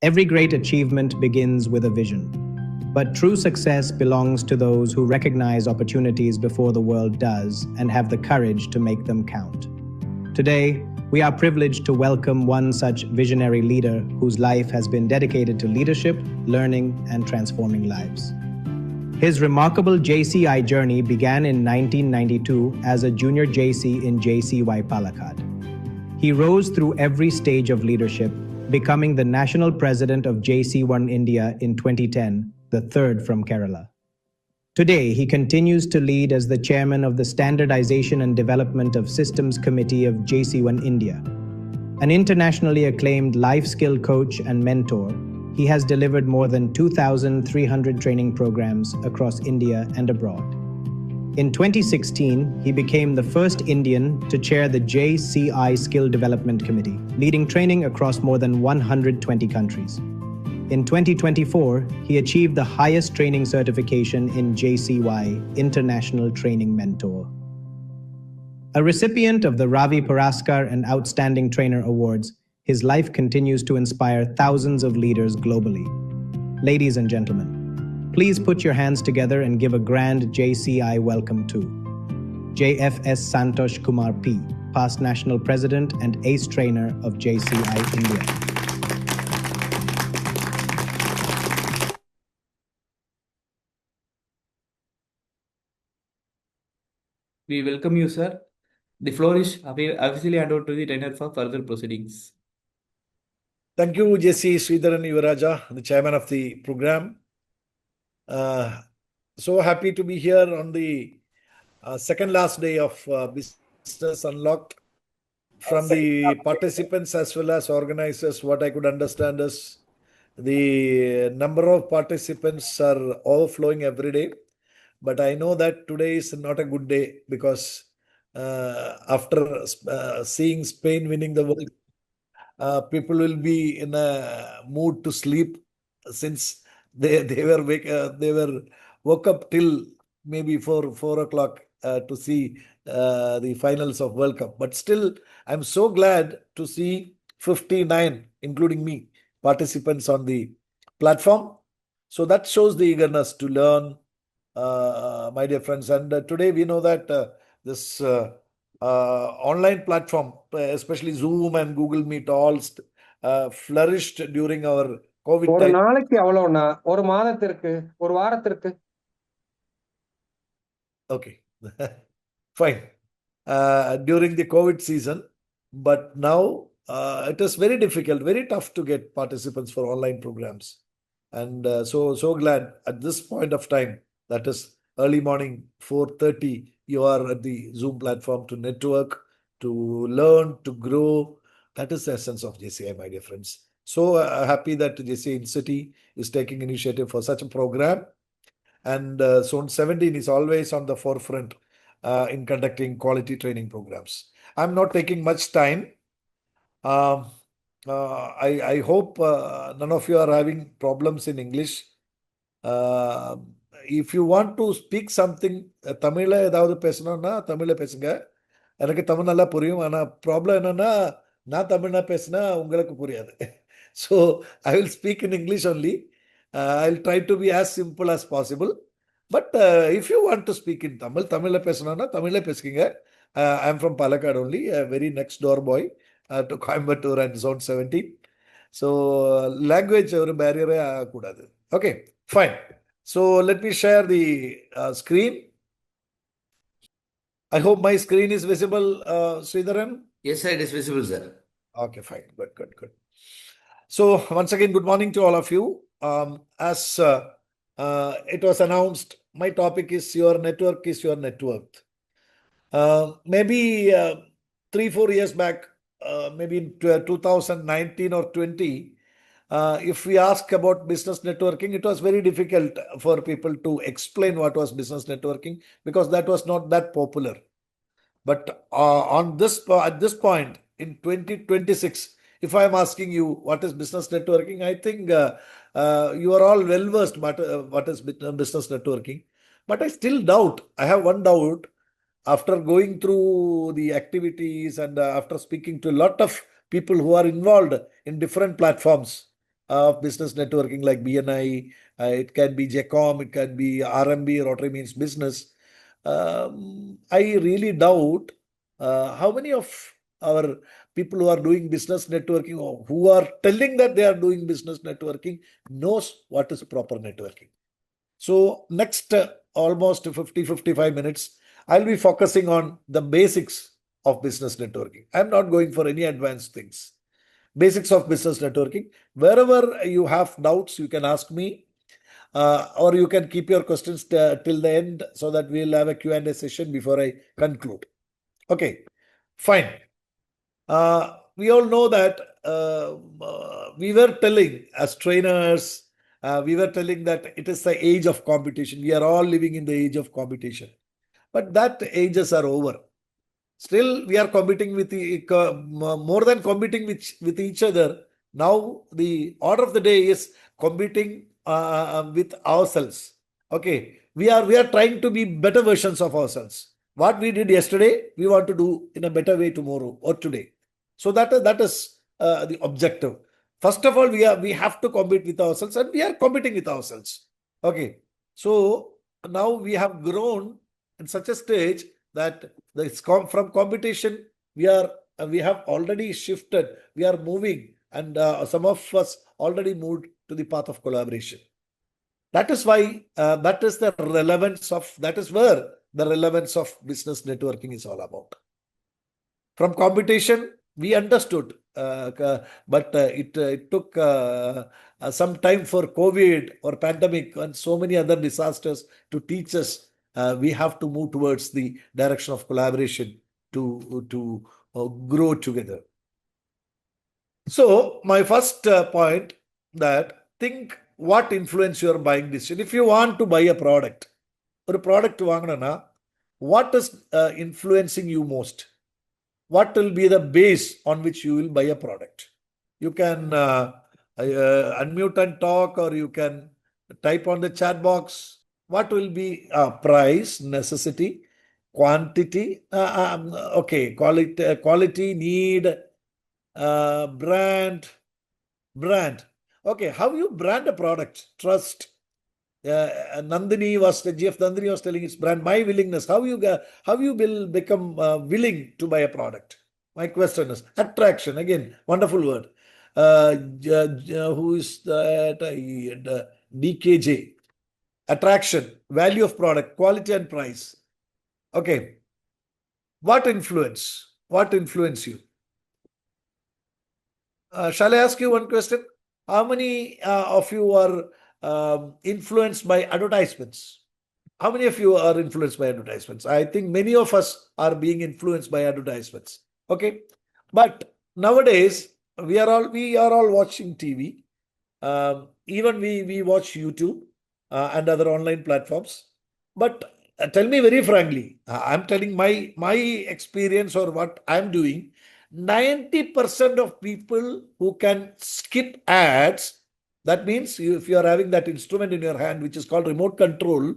Every great achievement begins with a vision. But true success belongs to those who recognize opportunities before the world does and have the courage to make them count. Today, we are privileged to welcome one such visionary leader whose life has been dedicated to leadership, learning, and transforming lives. His remarkable JCI journey began in 1992 as a junior JC in JCI Palakkad. He rose through every stage of leadership, becoming the national president of JC1 India in 2010, the third from Kerala. Today, he continues to lead as the chairman of the Standardization and Development of Systems Committee of JC1 India. An internationally acclaimed life skill coach and mentor, he has delivered more than 2,300 training programs across India and abroad. In 2016, he became the first Indian to chair the JCI Skill Development Committee, leading training across more than 120 countries. In 2024, he achieved the highest training certification in JCY, International Training Mentor. A recipient of the Ravi Puraskar and Outstanding Trainer Awards, his life continues to inspire thousands of leaders globally. Ladies and gentlemen, please put your hands together and give a grand JCI welcome to JFS Santhosh Kumar P., past National President and Ace Trainer of JCI India. We welcome you, sir. The floor is officially handed over to the trainer for further proceedings. Thank you, JC Sridharan Yuvaraja, the chairman of the program. So happy to be here on the second last day of Business Unlocked. From the participants as well as organizers, what I could understand is the number of participants are overflowing every day. But I know that today is not a good day because after seeing Spain winning the World, people will be in a mood to sleep since they were woke up till maybe 4 o'clock to see the finals of World Cup. But still, I'm so glad to see 59, including me, participants on the platform. So that shows the eagerness to learn, my dear friends. And today we know that this online platform, especially Zoom and Google Meet, all flourished during our COVID ஒரு time. நாளைக்கு எவ்வளவுனா ஒரு மாதத்திற்கு ஒரு வாரத்திற்கு Okay, fine. During the COVID season, but now it is very difficult, very tough to get participants for online programs. And so glad at this point of time, that is early morning 4:30, you are at the Zoom platform to network, to learn, to grow. That is the essence of JCI, my dear friends. So happy that JCI Indcity is taking initiative for such a program. And Zone 17 is always on the forefront in conducting quality training programs. I'm not taking much time. I hope none of you are having problems in English. If you want to speak something, தமிழ்ல ஏதாவது பேசணும்னா தமிழ்ல பேசுங்க. எனக்கு தமிழ் நல்லா புரியும். ஆனா problem என்னன்னா நான் தமிழ்ல பேசினா உங்களுக்கு புரியாது. So I will speak in English only. I'll try to be as simple as possible. But if you want to speak in Tamil, தமிழ்ல பேசணும்னா தமிழ்ல பேசுங்க. I'm from Palakkad only, a very next door boy to Coimbatore and Zone 17. So language ஒரு barrier ஆகக்கூடாது. Okay, fine. So let me share the screen. I hope my screen is visible, Sridharan. Yes, sir, it is visible, sir. Okay, fine. Good. So once again, good morning to all of you. As it was announced, my topic is your network is your net worth. Maybe 3-4 years back, maybe in 2019 or 20, if we ask about business networking, it was very difficult for people to explain what was business networking because that was not that popular. But at this point in 2026, if I am asking you what is business networking, I think you are all well versed what is business networking. But I still doubt. I have one doubt. After going through the activities and after speaking to a lot of people who are involved in different platforms, of business networking like BNI, it can be JCOM, it can be RMB, Rotary Means Business. I really doubt how many of our people who are doing business networking or who are telling that they are doing business networking knows what is proper networking. So next almost 50-55 minutes, I'll be focusing on the basics of business networking. I'm not going for any advanced things. Basics of business networking. Wherever you have doubts, you can ask me, or you can keep your questions till the end so that we'll have a Q&A session before I conclude. Okay, fine. We all know that we were telling as trainers, we were telling that it is the age of competition. We are all living in the age of competition. But that ages are over. Still, we are competing with more than competing with each other. Now, the order of the day is competing with ourselves. Okay, we are trying to be better versions of ourselves. What we did yesterday, we want to do in a better way tomorrow or today. So that is the objective. First of all, we have to compete with ourselves, and we are competing with ourselves. Okay, so now we have grown in such a stage that from competition we have already shifted. We are moving, and some of us already moved to the path of collaboration. That is why that is where the relevance of business networking is all about. From competition, we understood, but it took some time for COVID or pandemic and so many other disasters to teach us we have to move towards the direction of collaboration to grow together. So my first point, that think what influence your buying decision. If you want to buy a product, or a product வாங்கணும்னா, what is influencing you most? What will be the base on which you will buy a product? You can unmute and talk, or you can type on the chat box. What will be price, necessity, quantity, okay, quality, need, brand. Okay, how you brand a product? Trust. GF Nandini was telling its brand, my willingness. How you will become willing to buy a product? My question is attraction. Again, wonderful word. Who is that? DKJ. Attraction, value of product, quality and price. Okay. What influence you? Shall I ask you one question? How many of you are influenced by advertisements? How many of you are influenced by advertisements? I think many of us are being influenced by advertisements. Okay. But nowadays, we are all watching TV. Even we watch YouTube and other online platforms. But tell me very frankly, I'm telling my experience or what I'm doing. 90% of people who can skip ads, that means if you are having that instrument in your hand, which is called remote control,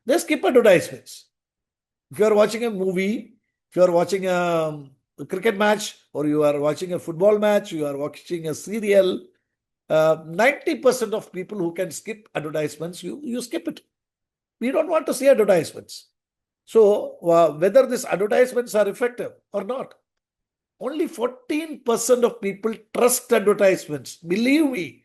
they skip advertisements. If you are watching a movie, if you are watching a cricket match, or you are watching a football match, you are watching a serial, 90% of people who can skip advertisements, you skip it. We don't want to see advertisements. So whether these advertisements are effective or not, only 14% of people trust advertisements. Believe me,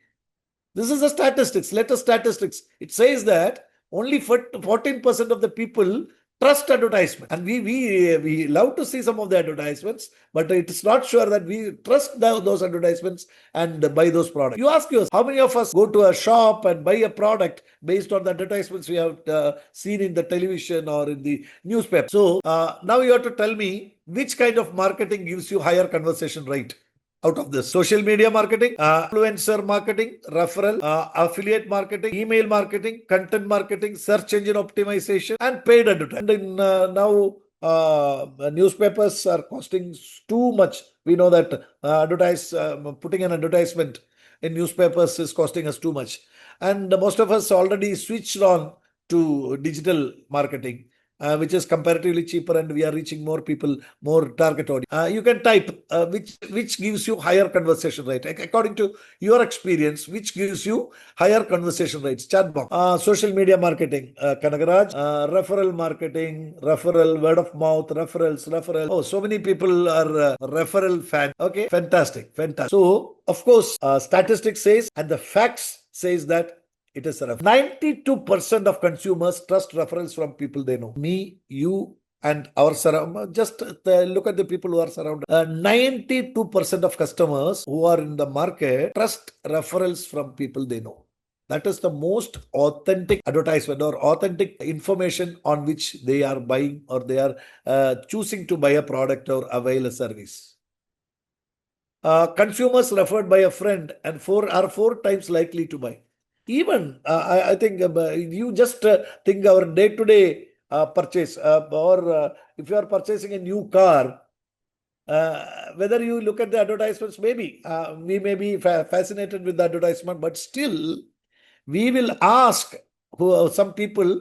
this is the statistics, latest statistics. It says that only 14% of the people trust advertisement. And we love to see some of the advertisements, but it's not sure that we trust those advertisements and buy those products. You ask yourself, how many of us go to a shop and buy a product based on the advertisements we have seen in the television or in the newspaper? So now you have to tell me which kind of marketing gives you higher conversation rate out of this. Social media marketing, influencer marketing, referral, affiliate marketing, email marketing, content marketing, search engine optimization, and paid advertising. And now newspapers are costing too much. We know that putting an advertisement in newspapers is costing us too much. And most of us already switched on to digital marketing. which is comparatively cheaper, and we are reaching more people, more target audience. You can type which gives you higher conversation rate according to your experience. Which gives you higher conversation rates? Chat box, social media marketing, Kanagaraj, referral marketing, referral, word of mouth, referrals. Oh, so many people are referral fan. Okay, fantastic. So of course, statistics says and the facts says that it is a referral. 92% of consumers trust referrals from people they know. Me, you, and our surround. Just look at the people who are surrounded. 92% of customers who are in the market trust referrals from people they know. That is the most authentic advertisement or authentic information on which they are buying or they are choosing to buy a product or avail a service. Consumers referred by a friend and are 4 times likely to buy. Even I think you just think our day-to-day purchase or if you are purchasing a new car, whether you look at the advertisements, maybe we may be fascinated with the advertisement, but still we will ask some people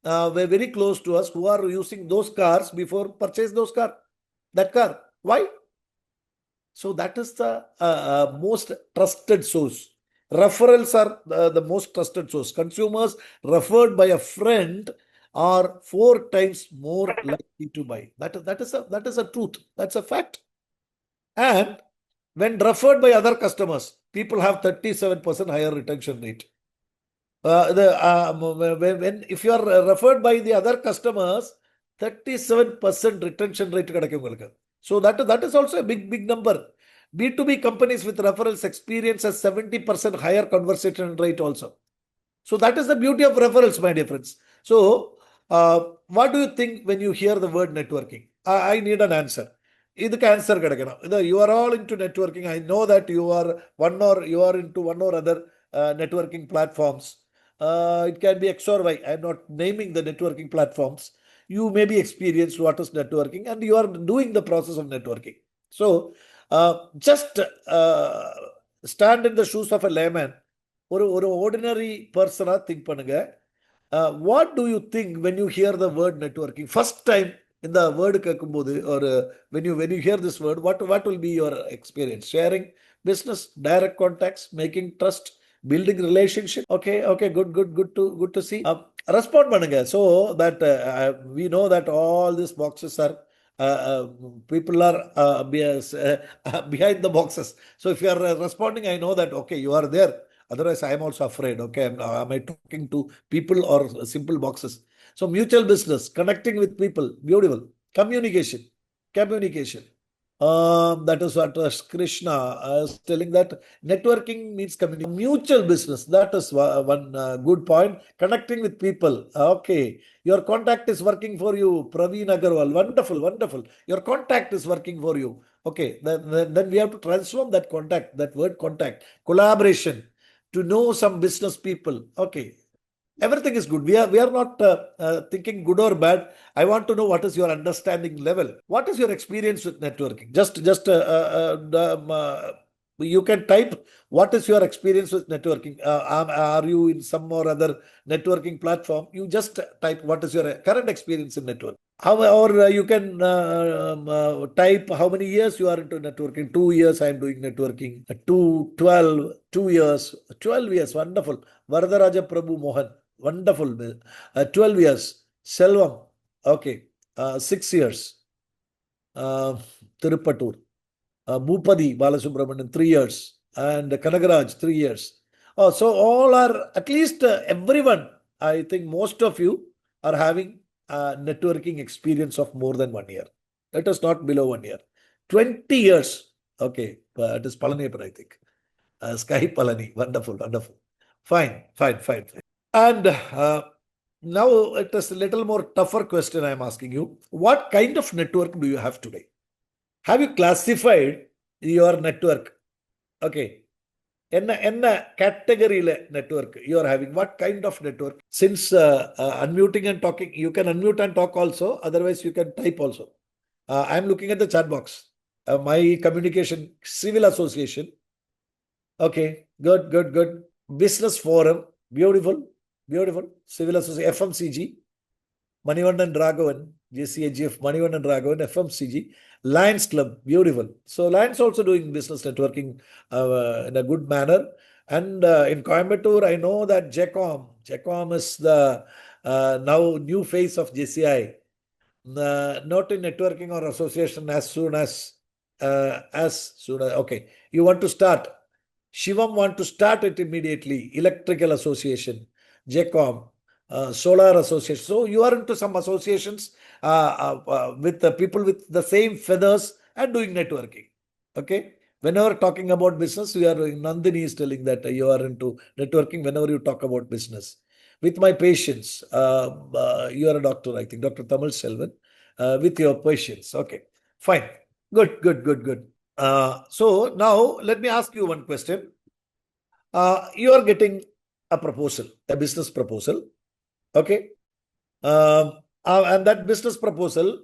were very close to us who are using those cars before purchase that car. Why? So that is the most trusted source. Referrals are the most trusted source. Consumers referred by a friend are 4 times more likely to buy. That is a truth. That's a fact. And when referred by other customers, people have 37% higher retention rate. If you are referred by the other customers, 37% retention rate. So that is also a big number. B2B companies with referrals experience a 70% higher conversion rate also. So that is the beauty of referrals, my dear friends. So what do you think when you hear the word networking? I need an answer. Answer. You are all into networking. I know that you are into one or other networking platforms. It can be X or Y. I am not naming the networking platforms. You may be experienced what is networking and you are doing the process of networking. So just stand in the shoes of a layman or ordinary person. Think பண்ணுங்க. What do you think when you hear the word networking? First time in the word or when you hear this word, what will be your experience? Sharing business, direct contacts, making trust, building relationship. Okay, good to see. Respond பண்ணுங்க so that we know that all these boxes are people are behind the boxes. So if you are responding, I know that okay, you are there. Otherwise, I am also afraid. Okay, am I talking to people or simple boxes? So mutual business, connecting with people, beautiful. Communication. That is what Krishna is telling, that networking means communication. Mutual business, that is one good point. Connecting with people. Okay, your contact is working for you, Praveen Agarwal. Wonderful. Your contact is working for you. Okay, then we have to transform that contact, that word contact. Collaboration, to know some business people. Okay. Everything is good. We are not thinking good or bad. I want to know what is your understanding level. What is your experience with networking? Just you can type what is your experience with networking. Are you in some or other networking platform? You just type what is your current experience in networking. Or you can type how many years you are into networking. 2 years I am doing networking. 2 years. 12 years. Wonderful. Varadaraja Prabhu Mohan. Wonderful. 12 years. Selvam. Okay. 6 years. Tirupatur. Bhupadi Balasubramanian, 3 years. And Kanagaraj, 3 years. So all are, at least everyone, I think most of you are having networking experience of more than 1 year. Let us not below 1 year. 20 years. Okay. It is Palani, I think. Sky Palani. Wonderful. Fine. And now it is a little more tougher question I am asking you. What kind of network do you have today? Have you classified your network? Okay. Enna category network you are having? What kind of network? Since unmuting and talking, you can unmute and talk also. Otherwise, you can type also. I am looking at the chat box. My communication, civil association. Okay. Good. Business forum. Beautiful. Civil association, FMCG. Manivandan Raghavan, JCIGF, Manivandan Raghavan, FMCG, Lions Club, beautiful. So Lions also doing business networking in a good manner. And in Coimbatore, I know that JCOM is the now new face of JCI. Not in networking or association as soon as okay. You want to start. Shivam want to start it immediately. Electrical Association, JCOM, Solar Association. So you are into some associations with the people with the same feathers and doing networking. Okay. Whenever talking about business, Nandini is telling that you are into networking whenever you talk about business. With my patients, you are a doctor, I think, Dr. Tamal Selvan, with your patients. Okay, fine. Good. So now let me ask you one question. You are getting a proposal, a business proposal. Okay. And that business proposal,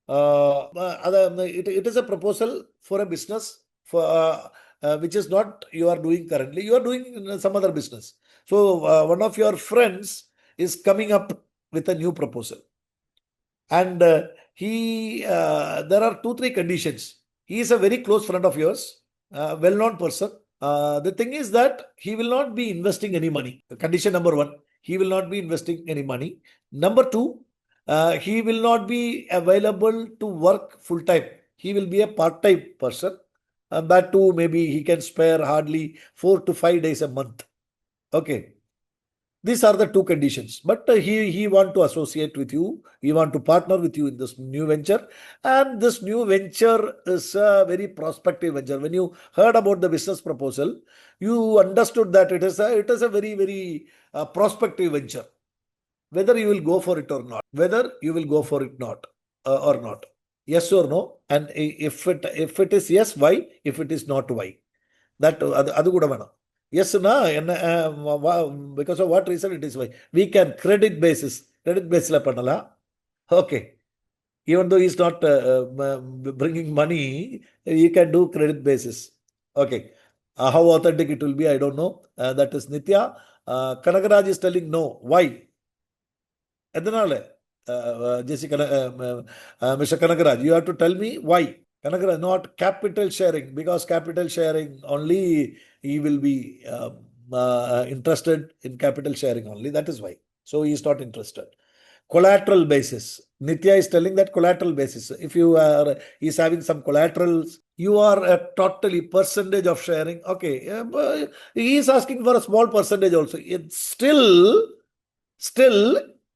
it is a proposal for a business which is not you are doing currently. You are doing some other business. So one of your friends is coming up with a new proposal. And there are 2-3 conditions. He is a very close friend of yours, well-known person. The thing is that he will not be investing any money. Condition number 1, he will not be investing any money. Number 2, he will not be available to work full-time. He will be a part-time person. And that too, maybe he can spare hardly 4 to 5 days a month. Okay. These are the 2 conditions. But he want to associate with you. He want to partner with you in this new venture. And this new venture is a very prospective venture. When you heard about the business proposal, you understood that it is a very, very prospective venture. Whether you will go for it or not. Whether you will go for it not or not. Yes or no. And if it is yes, why? If it is not, why? That adu kuda venam. Yes, because of what reason it is why? We can credit basis la panala. Okay. Even though he's not bringing money, he can do credit basis. Okay. How authentic it will be, I don't know. That is Nitya. Kanagaraj is telling no. Why? Mr. Kanagaraj, you have to tell me why. Kanagaraj, not capital sharing, because capital sharing only he will be interested in capital sharing only. That is why. So he is not interested. Collateral basis. Nitya is telling that collateral basis. If you are, he's having some collaterals, you are a totally percentage of sharing. Okay, he is asking for a small percentage also. It's still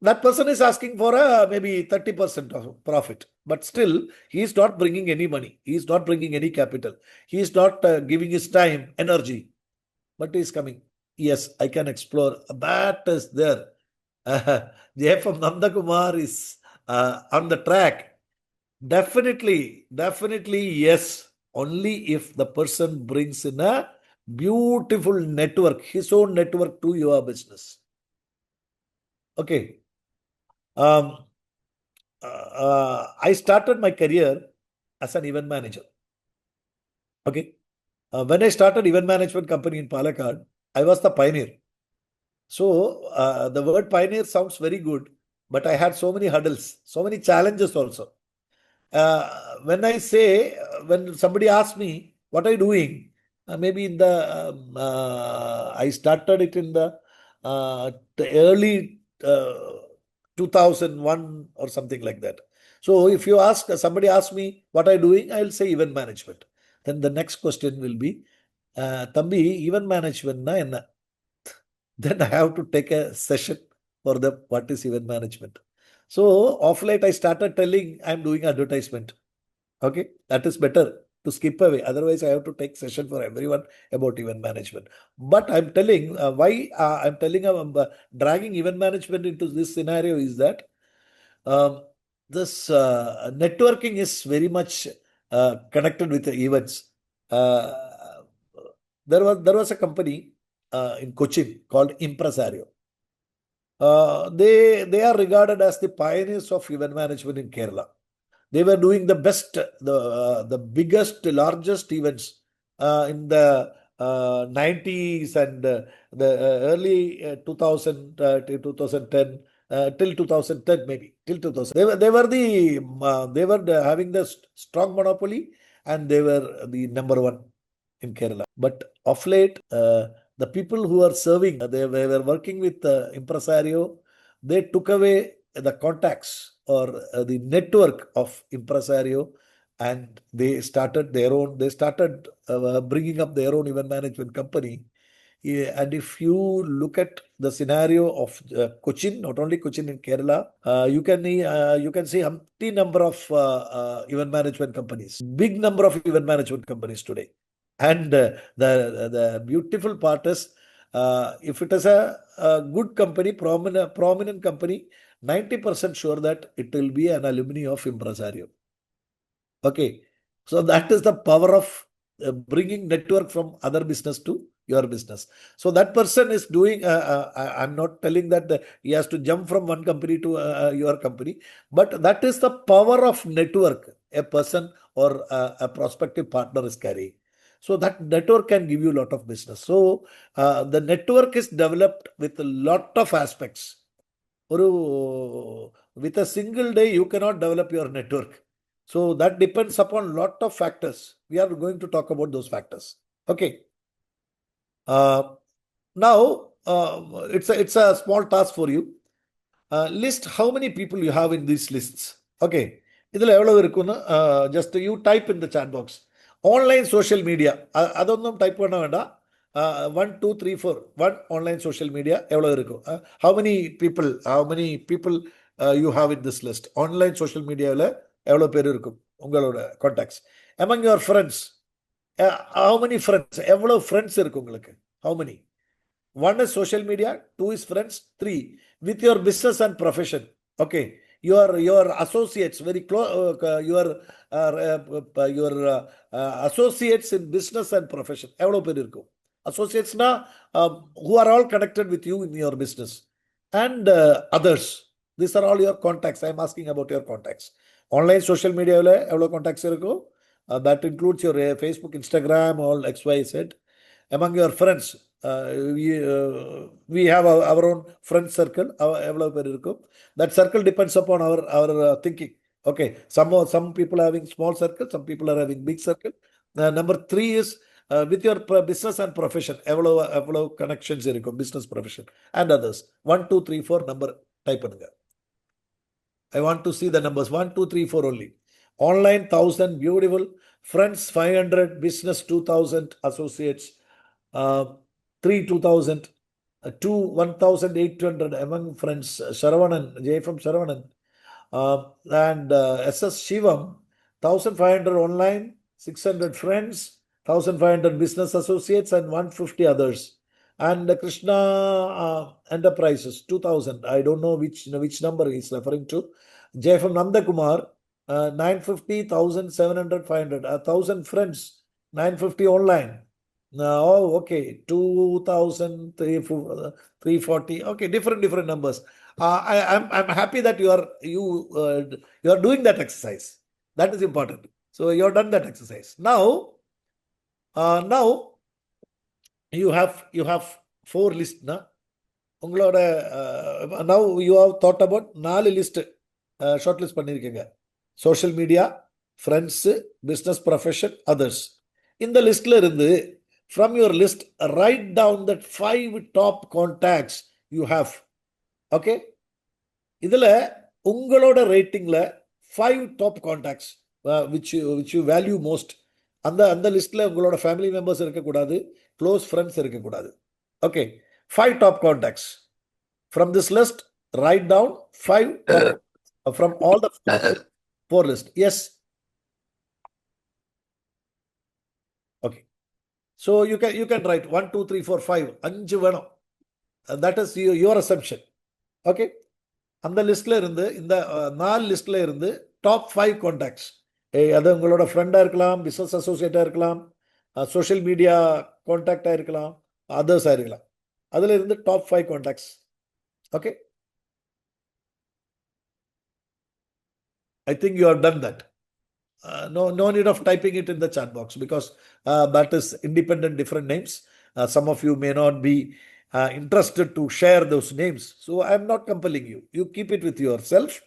that person is asking for a maybe 30% of profit. But still, he is not bringing any money. He is not bringing any capital. He is not giving his time, energy. But he is coming. Yes, I can explore. That is there. JFM Nandakumar is on the track. Definitely, yes. Only if the person brings in a beautiful network, his own network to your business. Okay. I started my career as an event manager. Okay. When I started event management company in Palakkad, I was the pioneer. So the word pioneer sounds very good, but I had so many hurdles, so many challenges also. When somebody asks me, what are you doing? Maybe in I started it in the early 2001 or something like that. So if somebody asks me, what are you doing? I'll say event management. Then the next question will be, Thambi, event management na enna? Then I have to take a session for what is event management. So of late, I started telling I'm doing advertisement. Okay, that is better to skip away. Otherwise, I have to take session for everyone about event management. But I'm telling why I'm telling dragging event management into this scenario is that this networking is very much connected with the events. There was a company in Cochin called Impresario. They are regarded as the pioneers of event management in Kerala. They were doing the best, the biggest, largest events in the 90s and the early 2000 to 2010 till 2010 maybe, till 2000. They were having the strong monopoly, and they were the number one in Kerala. But of late, the people who are serving, they were working with impresario. They took away the contacts or the network of impresario, and they started their own. They started bringing up their own event management company. Yeah, and if you look at the scenario of Cochin, not only Cochin in Kerala, you can see empty number of event management companies, big number of event management companies today. And the beautiful part is, if it is a good company, prominent company, 90% sure that it will be an alumni of impresario. Okay, so that is the power of bringing network from other business to your business. So that person is doing, I'm not telling that he has to jump from one company to your company, but that is the power of network a person or a prospective partner is carrying. So that network can give you a lot of business. So the network is developed with a lot of aspects. With a single day, you cannot develop your network. So that depends upon lot of factors. We are going to talk about those factors. Okay. Now, it's a small task for you. List how many people you have in these lists. Okay. இதில் எவ்வளவு இருக்குன்னு just you type in the chat box. Online social media. அதொன்னும் type பண்ண வேண்டாம். 1, 2, 3, 4. 1 online social media எவ்வளவு இருக்கும்? How many people you have in this list? Online social mediaவில் எவ்வளவு பேர் இருக்கும் உங்களோட contacts? Among your friends, how many friends? எவ்வளவு friends இருக்கு உங்களுக்கு? How many? 1 is social media, 2 is friends, 3 with your business and profession. Okay, your associates, very close, your associates in business and profession. எவ்வளவு பேர் இருக்கும்? Associates na who are all connected with you in your business, and others. These are all your contacts. I am asking about your contacts. Online social media எவ்வளவு contacts இருக்கும்? That includes your Facebook, Instagram, all XYZ. Among your friends, we have our own friend circle. That circle depends upon our thinking. Okay, some people are having small circle, some people are having big circle. Number 3 is with your business and profession. Eவ்வளவு connections இருக்கும், business, profession, and others. 1, 2, 3, 4 number type பண்ணுங்க. I want to see the numbers. 1, 2, 3, 4 only. Online 1000, beautiful. Friends 500, business 2000, associates 3, 2000, 2, 1800 among friends. Saravanan, J from Saravanan, and SS Shivam, 1500 online, 600 friends, 1500 business associates, and 150 others. And Krishna Enterprises 2000. I don't know which number he's referring to. J from Nandakumar, 950, 1700, 500, 1000 friends, 950 online. Oh, okay, 2000, 340. Okay, different numbers. I'm happy that you are doing that exercise. That is important. So you have done that exercise. Now you have 4 lists. Now you have thought about 4 list shortlist பண்ணிருக்கீங்க. Social media, friends, business, profession, others. In the list from your list, write down that 5 top contacts you have. Okay, இதுல உங்களோட ரேட்டிங்ல 5 top contacts which you value most. அந்த லிஸ்ட்ல உங்களோட family members இருக்கக்கூடாது, close friends இருக்கக்கூடாது. Okay, 5 top contacts. From this list, write down 5 top from all the 4 list. Yes. Okay. So you can write 1, 2, 3, 4, 5. 5 வேணும். That is your assumption. Okay. அந்த லிஸ்ட்ல இருந்து, இந்த 4 லிஸ்ட்ல இருந்து டாப் 5 contacts. அது உங்களோட ஃப்ரெண்டாக இருக்கலாம், பிஸ்னஸ் அசோசியேட்டாக இருக்கலாம், சோஷியல் மீடியா கான்டாக்டாக இருக்கலாம், அதர்ஸாக இருக்கலாம். அதில் இருந்து top 5 contacts. Okay. I think you have done that. No need of typing it in the chat box, because that is independent, different names. Some of you may not be interested to share those names. So I'm not compelling you. You keep it with yourself.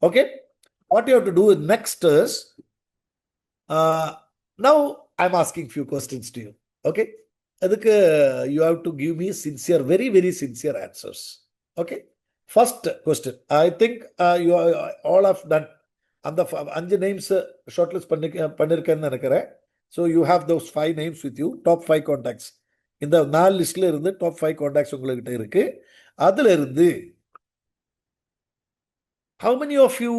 Okay. What you have to do next is, now I'm asking few questions to you. Okay. You have to give me sincere, very, very sincere answers. Okay. First question. I think you are all of that. And the 5 names shortlist பண்ணிருக்கேன்னு நினைக்கிறேன். So you have those 5 names with you, top 5 contacts. இந்த 4 லிஸ்ட்ல இருந்து top 5 contacts உங்ககிட்ட இருக்கு. அதுல இருந்து how many of you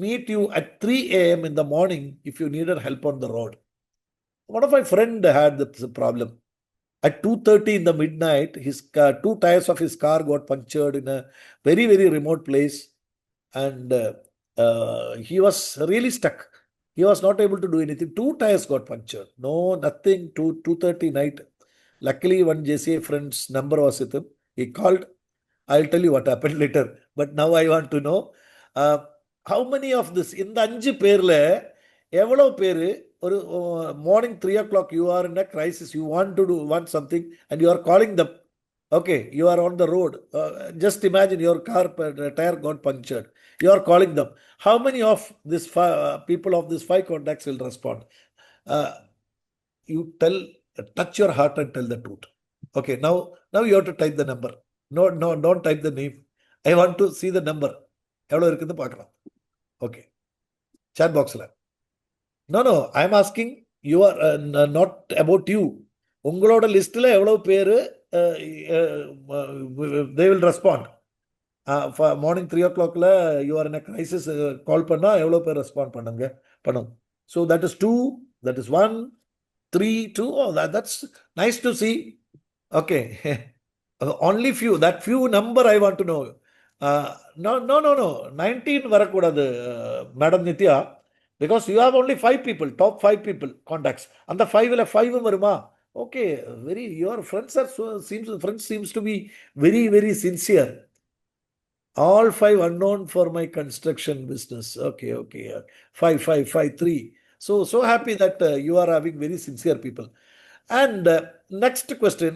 meet you at 3 a.m. in the morning if you needed help on the road? One of my friend had this problem. At 2:30 in the midnight, his 2 tires of his car got punctured in a very, very remote place. And he was really stuck. He was not able to do anything. 2 tires got punctured. No, nothing. 2:30 night. Luckily, one JCI friend's number was with him. He called. I'll tell you what happened later. But now I want to know how many of this in the 5 பேர்ல எவ்வளவு பேரு ஒரு morning 3 o'clock you are in a crisis, you want something and you are calling them. Okay, you are on the road. Just imagine your car tire got punctured. You are calling them. How many of this people of these 5 contacts will respond? You touch your heart and tell the truth. Okay, now you have to type the number. No, don't type the name. I want to see the number. எவ்வளவு இருக்குன்னு பார்க்கலாம். Okay. Chat boxல. No, I'm asking you are not about you. உங்களோட லிஸ்ட்ல எவ்வளவு பேரு they will respond. Morning 3 o'clockல you are in a crisis, call பண்ணா எவ்வளவு பேர் ரெஸ்பாண்ட் பண்ணும். So that is 2, that is 1, 3, 2. Oh, that's nice to see. Okay. Only few, that few number I want to know. No. 19 வரக்கூடாது Madam Nitya, because you have only 5 people, top 5 people contacts. And the 5 வருமா? Okay, your friends seems to be very, very sincere. All 5 unknown for my construction business. Okay. 5, 3. So happy that you are having very sincere people. And next question.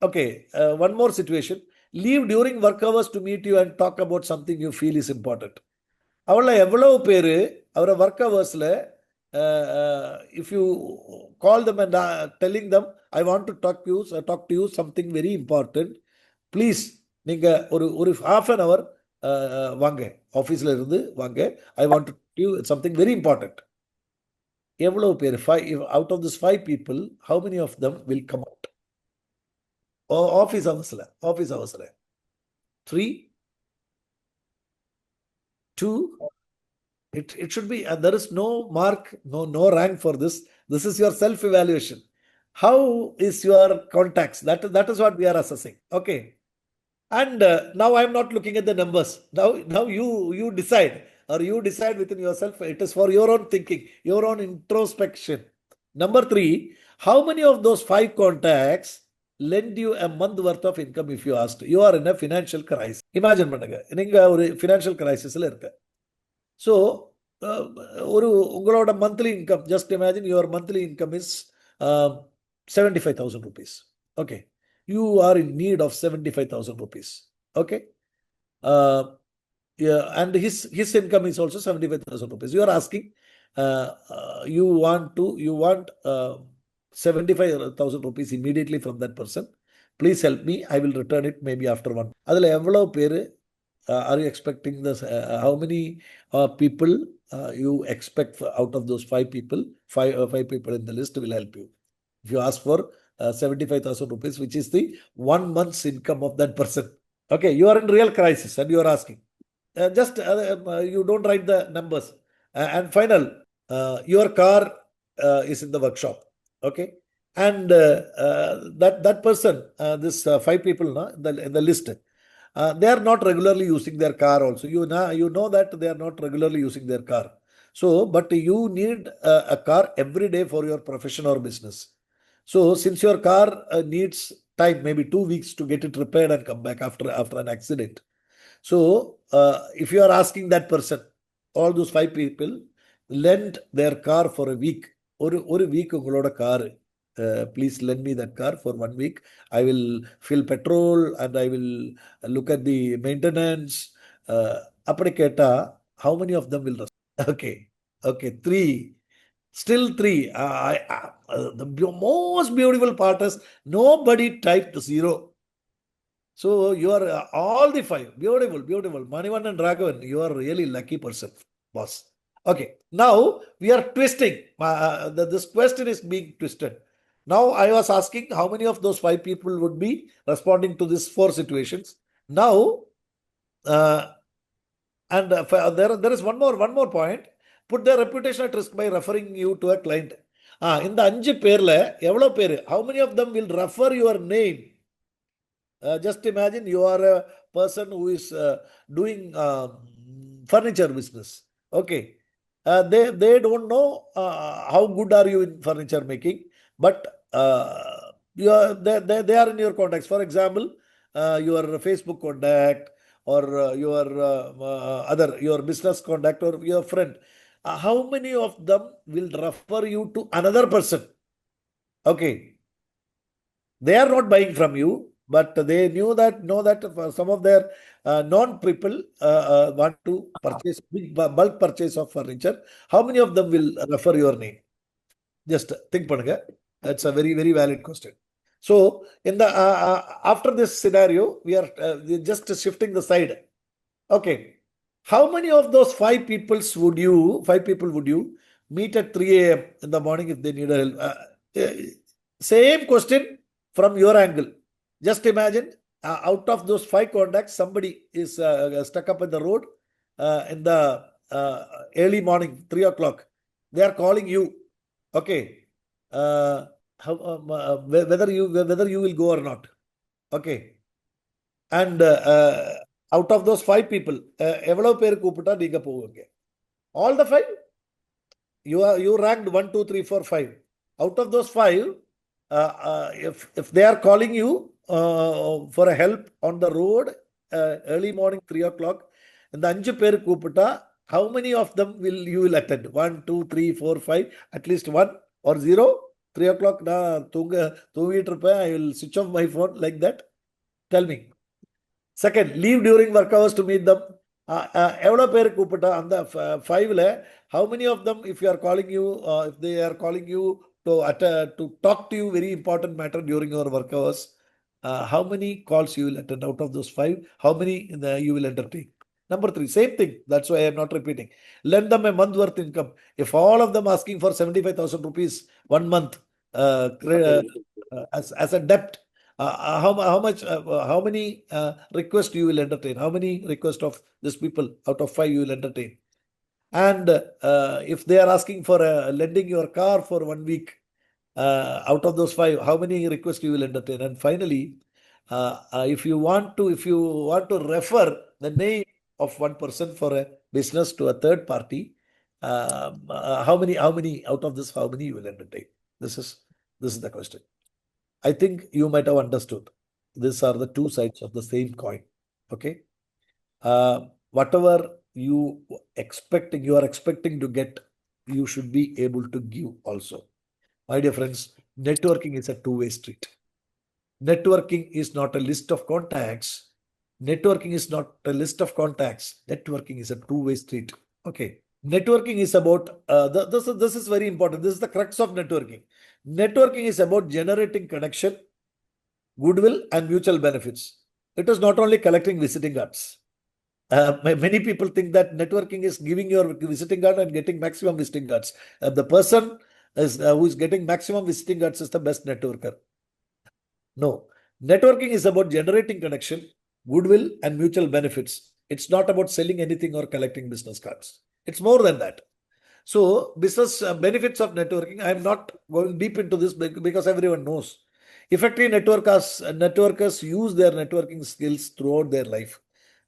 Okay, one more situation. Leave during work hours to meet you and talk about something you feel is important. அவள எவ்வளவு பேரு அவர work hoursல if you call them and telling them I want to talk to you something very important, please நீங்க ஒரு half an hour வாங்க, ஆபீஸ்ல இருந்து வாங்க, I want to tell you something very important. எவ்வளவு பேரு? 5 out of this 5 people, how many of them will come out? Office hours. 3, 2. It should be. There is no mark, no rank for this. This is your self-evaluation. How is your contacts? That is what we are assessing. Okay. And now I am not looking at the numbers. Now you decide, or you decide within yourself. It is for your own thinking, your own introspection. Number 3, how many of those 5 contacts lend you a month worth of income if you asked? You are in a financial crisis. Imagine பண்ணுங்க, நீங்க ஒரு financial crisisல இருக்க. So உங்களோட monthly income, just imagine your monthly income is 75,000 rupees. Okay, you are in need of 75,000 rupees. Okay, and his income is also 75,000 rupees. You are asking, you want 75,000 rupees immediately from that person. Please help me. I will return it maybe after 1. அதில் எவ்வளவு பேரு are you expecting this? How many people you expect out of those 5 people? 5 people in the list will help you. If you ask for 75,000 rupees, which is the 1 month's income of that person. Okay, you are in real crisis and you are asking. Just you don't write the numbers. And final, your car is in the workshop. Okay, and that person, this 5 people in the list, they are not regularly using their car also. You know that they are not regularly using their car. So, but you need a car every day for your profession or business. So, since your car needs time, maybe 2 weeks to get it repaired and come back after an accident. So, if you are asking that person, all those 5 people lend their car for a week. ஒரு week உங்களோட car please lend me that car for 1 week. I will fill petrol and I will look at the maintenance. Apadi keta, how many of them will respond? Okay, 3. Still 3. The most beautiful part is nobody typed 0. So you are all the 5. Beautiful. Manivan and Raghavan, you are really lucky person, boss. Okay, now we are twisting. This question is being twisted. Now I was asking how many of those 5 people would be responding to these 4 situations. Now, there is one more point. Put their reputation at risk by referring you to a client. In the 5 பேர்ல how many of them will refer your name? Just imagine you are a person who is doing furniture business. Okay. They don't know how good are you in furniture making, but they are in your contacts. For example, your Facebook contact or your business contact or your friend. How many of them will refer you to another person? Okay. They are not buying from you, but they know that some of their non-people want to purchase big bulk purchase of furniture. How many of them will refer your name? Just think pannunga. That's a very, very valid question. So in the after this scenario, we are just shifting the side. Okay. How many of those 5 people would you meet at 3 a.m. in the morning if they need help? Same question from your angle. Just imagine out of those 5 contacts, somebody is stuck up in the road in the early morning, 3 o'clock. They are calling you. Okay. Whether you will go or not. Okay. And out of those 5 people, all the 5, you ranked 1, 2, 3, 4, 5. Out of those 5, if they are calling you for a help on the road early morning 3 o'clock, in the 5 பேர் கூப்பிட்டா, how many of them will you attend? 1, 2, 3, 4, 5, at least 1 or 0? 3 o'clock நான் தூங்கிட்டு இருப்பேன், I will switch off my phone like that. Tell me. Second, leave during work hours to meet them. எவ்வளோ பேர் கூப்பிட்டா அந்த 5ல how many of them, if you are calling you, if they are calling you to talk to you very important matter during your work hours, how many calls you will attend? Out of those 5, how many you will entertain? Number 3, same thing. That's why I am not repeating. Lend them a month worth income. If all of them asking for 75,000 rupees 1 month as a debt, how many requests you will entertain? How many requests of these people out of 5 you will entertain? And if they are asking for lending your car for 1 week, out of those 5, how many requests you will entertain? And finally, if you want to refer the name of one person for a business to a third party, how many out of this, how many you will entertain? This is the question. I think you might have understood. These are the 2 sides of the same coin. Okay. Whatever you are expecting to get, you should be able to give also. My dear friends, networking is a 2-way street. Networking is not a list of contacts. Networking is a 2-way street. Okay. Networking is about, this is very important. This is the crux of networking. Networking is about generating connection, goodwill, and mutual benefits. It is not only collecting visiting cards. Many people think that networking is giving your visiting card and getting maximum visiting cards. The person who is getting maximum visiting cards is the best networker. No. Networking is about generating connection, goodwill, and mutual benefits. It's not about selling anything or collecting business cards. It's more than that. So, business benefits of networking, I am not going deep into this because everyone knows. Effective networkers use their networking skills throughout their life.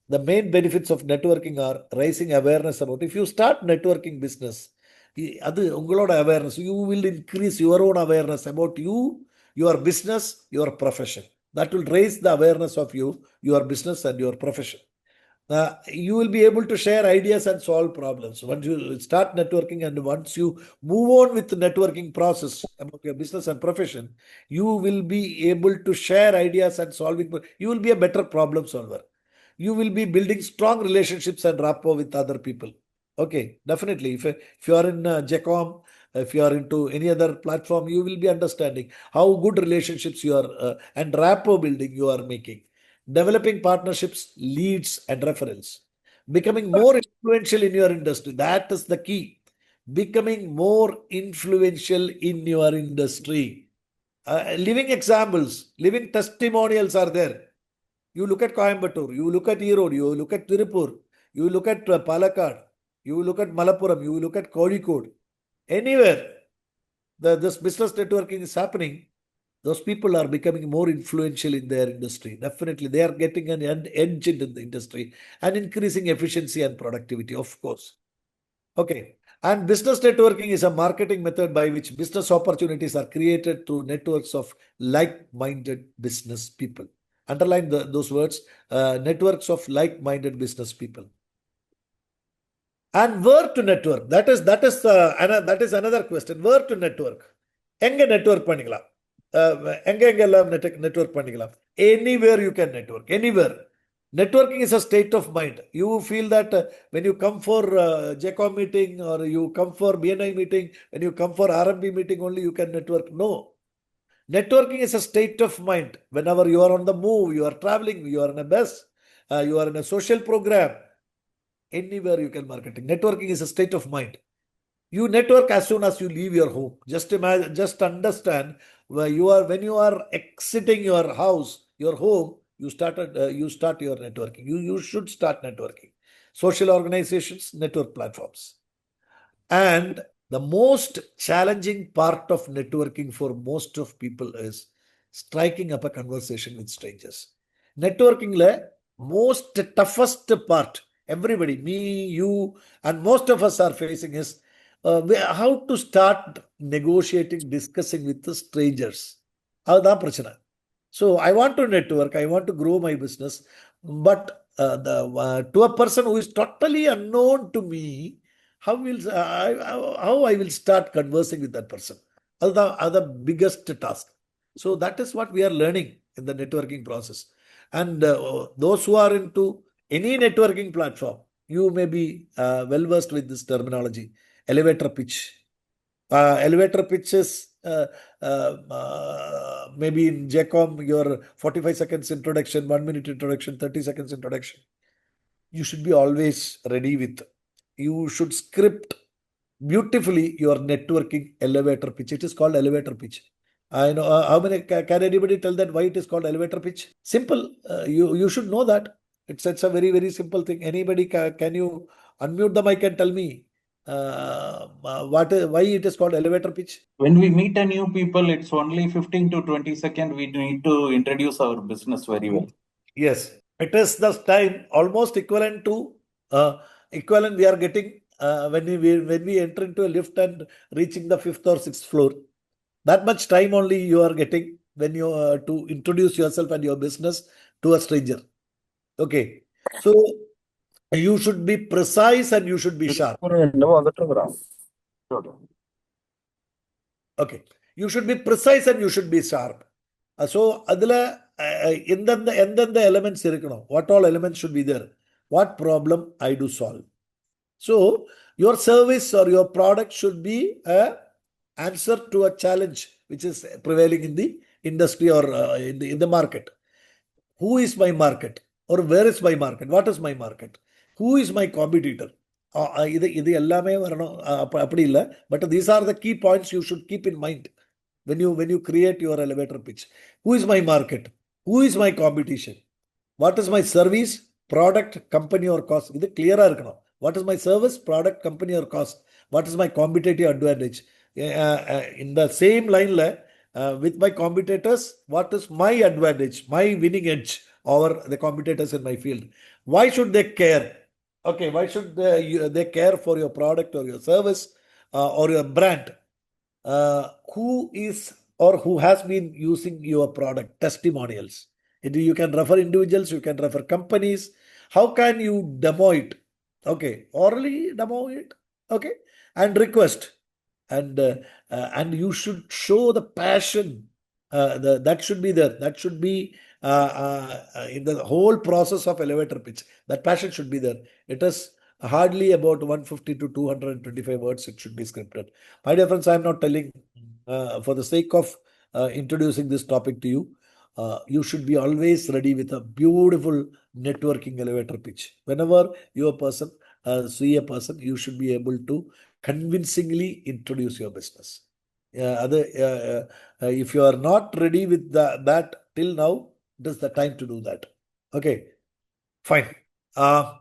The main benefits of networking are raising awareness about. If you start networking business, awareness, you will increase your own awareness about you, your business, your profession. That will raise the awareness of you, your business, and your profession. you will be able to share ideas and solve problems. Once you start networking and once you move on with the networking process about your business and profession, you will be able to share ideas and solving. You will be a better problem solver. You will be building strong relationships and rapport with other people. Okay, definitely. If you are in JCOM, if you are into any other platform, you will be understanding how good relationships you are and rapport building you are making. Developing partnerships, leads, and referrals. Becoming more influential in your industry. That is the key. Becoming more influential in your industry. Living examples, living testimonials are there. You look at Coimbatore, you look at Erode, you look at Tirupur, you look at Palakkad, you look at Malappuram, you look at Kozhikode. Anywhere this business networking is happening, those people are becoming more influential in their industry. Definitely, they are getting an edge in the industry and increasing efficiency and productivity, of course. Okay. And business networking is a marketing method by which business opportunities are created through networks of like-minded business people. Underline those words, networks of like-minded business people. And where to network? That is another question. Where to network? எங்க network பண்ணிக்கலாம்? எங்கெல்லாம் network பண்ணிக்கலாம்? Anywhere you can network. Anywhere. Networking is a state of mind. You feel that when you come for JCOM meeting or you come for BNI meeting, when you come for RMB meeting only you can network. No. Networking is a state of mind. Whenever you are on the move, you are traveling, you are in a bus, you are in a social program, anywhere you can marketing. Networking is a state of mind. You network as soon as you leave your home. Just imagine, just understand when you are exiting your house, your home, you start your networking. You should start networking. Social organizations, network platforms. And the most challenging part of networking for most of people is striking up a conversation with strangers. Networking most toughest part, everybody, me, you, and most of us are facing is how to start negotiating, discussing with the strangers. அதுதான் பிரச்சனை. So I want to network, I want to grow my business, but to a person who is totally unknown to me, how I will start conversing with that person? That's the biggest task. So that is what we are learning in the networking process. And those who are into any networking platform, you may be well versed with this terminology, elevator pitch. Elevator pitch is maybe in JCOM, your 45 seconds introduction, 1 minute introduction, 30 seconds introduction. You should be always ready with. You should script beautifully your networking elevator pitch. It is called elevator pitch. I know how many can anybody tell that why it is called elevator pitch? Simple. You should know that. It's a very, very simple thing. Anybody can you unmute the mic and tell me why it is called elevator pitch? When we meet a new people, it's only 15 to 20 seconds. We need to introduce our business very well. Yes, it is the time almost equivalent to equivalent we are getting when we enter into a lift and reaching the 5th or 6th floor. That much time only you are getting when you to introduce yourself and your business to a stranger. Okay, so you should be precise and you should be sharp. Okay, you should be precise and you should be sharp. So adula எந்தெந்த elements இருக்கணும்? What all elements should be there? What problem I do solve? So your service or your product should be a answer to a challenge which is prevailing in the industry or in the market. Who is my market? Or where is my market? What is my market? Who is my competitor? இது எல்லாமே வரணும் அப்படி இல்லை. But these are the key points you should keep in mind when you create your elevator pitch. Who is my market? Who is my competition? What is my service, product, company or cost? இது clear-ஆ இருக்கணும். What is my service, product, company or cost? What is my competitive advantage? In the same line, with my competitors, what is my advantage, my winning edge over the competitors in my field? Why should they care? Okay, why should they care for your product or your service or your brand? Who is or who has been using your product? Testimonials. You can refer individuals, you can refer companies. How can you demo it? Okay, orally demo it. Okay, and request, and you should show the passion. That should be there. That should be in the whole process of elevator pitch. That passion should be there. It is hardly about 150 to 225 words. It should be scripted. My dear friends, I am not telling for the sake of introducing this topic to you. You should be always ready with a beautiful networking elevator pitch. Whenever you see a person, you should be able to convincingly introduce your business. If you are not ready with that till now, it is the time to do that. Okay, fine.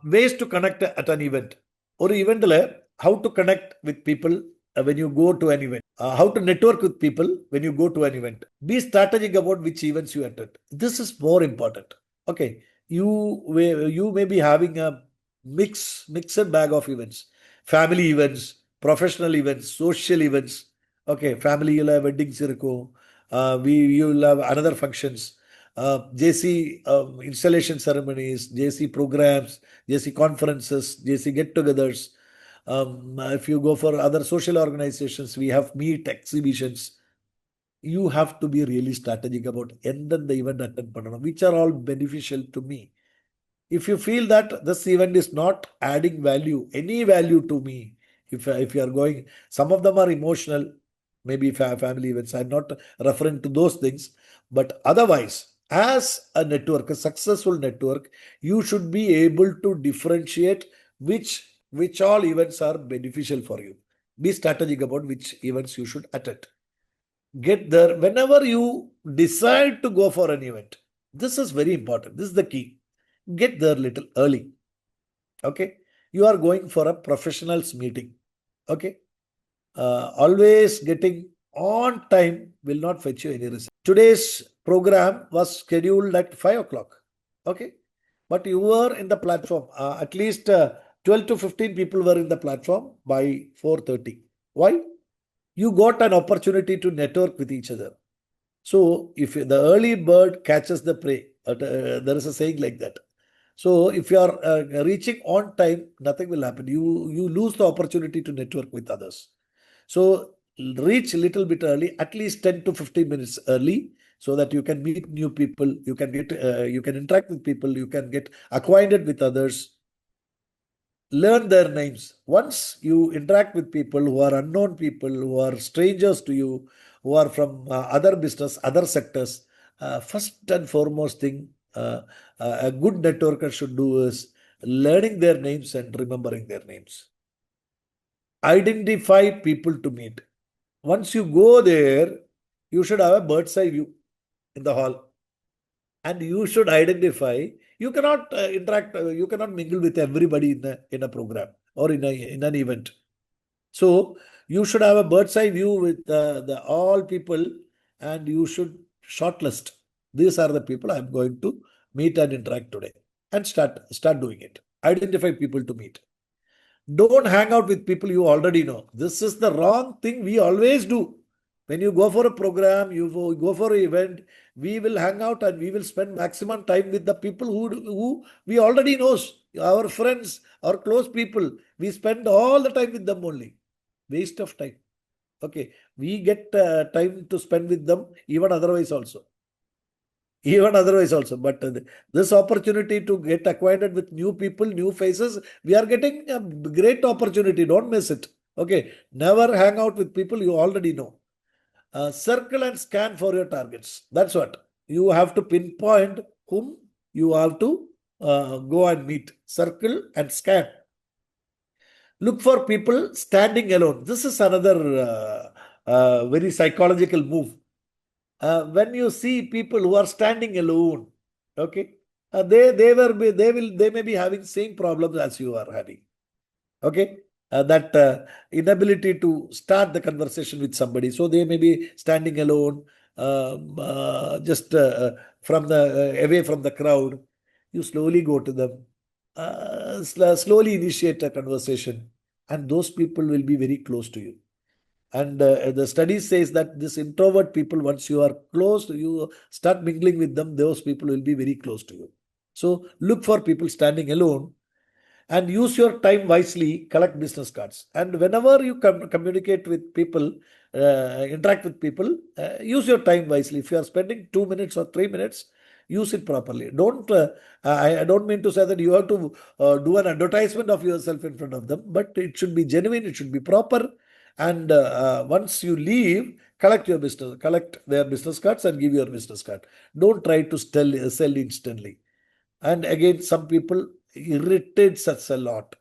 Ways to connect at an event. Or event, how to connect with people when you go to an event. How to network with people when you go to an event. Be strategic about which events you attend. This is more important. Okay, you may be having a mixed bag of events, family events, professional events, social events. Okay, family, you'll have weddings, you'll have another functions, JC installation ceremonies, JC programs, JC conferences, JC get-togethers. If you go for other social organizations, we have meet exhibitions. You have to be really strategic about the event attend panna, which are all beneficial to me. If you feel that this event is not adding any value to me, if you are going, some of them are emotional, maybe family events. I'm not referring to those things, but otherwise, as a network, a successful network, you should be able to differentiate which all events are beneficial for you. Be strategic about which events you should attend. Get there whenever you decide to go for an event. This is very important. This is the key. Get there little early. Okay, you are going for a professionals meeting. Okay, always getting on time will not fetch you any result. Today's program was scheduled at 5 o'clock. Okay, but you were in the platform. At least 12 to 15 people were in the platform by 4:30. Why? You got an opportunity to network with each other. So if the early bird catches the prey, there is a saying like that. So if you are reaching on time, nothing will happen. You lose the opportunity to network with others. So reach a little bit early, at least 10 to 15 minutes early, so that you can meet new people, you can interact with people, you can get acquainted with others, learn their names. Once you interact with people who are unknown people, who are strangers to you, who are from other business, other sectors, first and foremost thing a good networker should do is learning their names and remembering their names. Identify people to meet. Once you go there, you should have a bird's eye view in the hall. And you should identify. You cannot interact, you cannot mingle with everybody in a program or in an event. So you should have a bird's eye view with the all people, and you should shortlist. These are the people I'm going to meet and interact today, and start doing it. Identify people to meet. Don't hang out with people you already know. This is the wrong thing we always do. When you go for a program, you go for an event, we will hang out and we will spend maximum time with the people who we already know, our friends, our close people. We spend all the time with them only. Waste of time. Okay, we get time to spend with them even otherwise also. But this opportunity to get acquainted with new people, new faces, we are getting a great opportunity. Don't miss it. Okay, never hang out with people you already know. Circle and scan for your targets. That's what you have to pinpoint whom you have to go and meet. Circle and scan. Look for people standing alone. This is another very psychological move. When you see people who are standing alone, okay, they may be having same problems as you are having. Okay, that inability to start the conversation with somebody, so they may be standing alone, just from the away from the crowd. You slowly go to them, slowly initiate a conversation, and those people will be very close to you. And the study says that this introvert people, once you are close, you start mingling with them, those people will be very close to you. So look for people standing alone and use your time wisely, collect business cards. And whenever you communicate with people, interact with people, use your time wisely. If you are spending 2 minutes or 3 minutes, use it properly. I don't mean to say that you have to do an advertisement of yourself in front of them, but it should be genuine, it should be proper. And once you leave, collect their business cards and give your business card. Don't try to sell instantly. And again, some people irritates us a lot.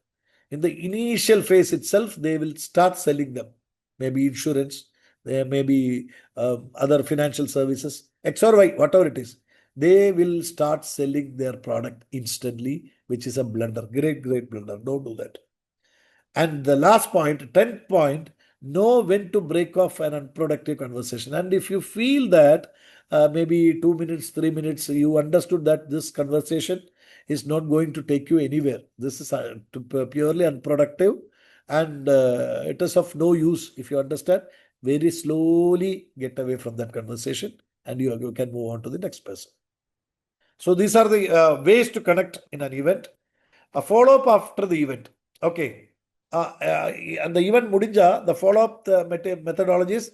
In the initial phase itself, they will start selling them. Maybe insurance, maybe other financial services, X or Y, whatever it is. They will start selling their product instantly, which is a blunder. Great blunder. Don't do that. And the last point, 10th point, know when to break off an unproductive conversation. And if you feel that maybe 2 minutes, 3 minutes, you understood that this conversation is not going to take you anywhere. This is purely unproductive and it is of no use. If you understand, very slowly get away from that conversation and you can move on to the next person. So these are the ways to connect in an event. A follow-up after the event. Okay. And the event mudinja, the follow-up methodologies,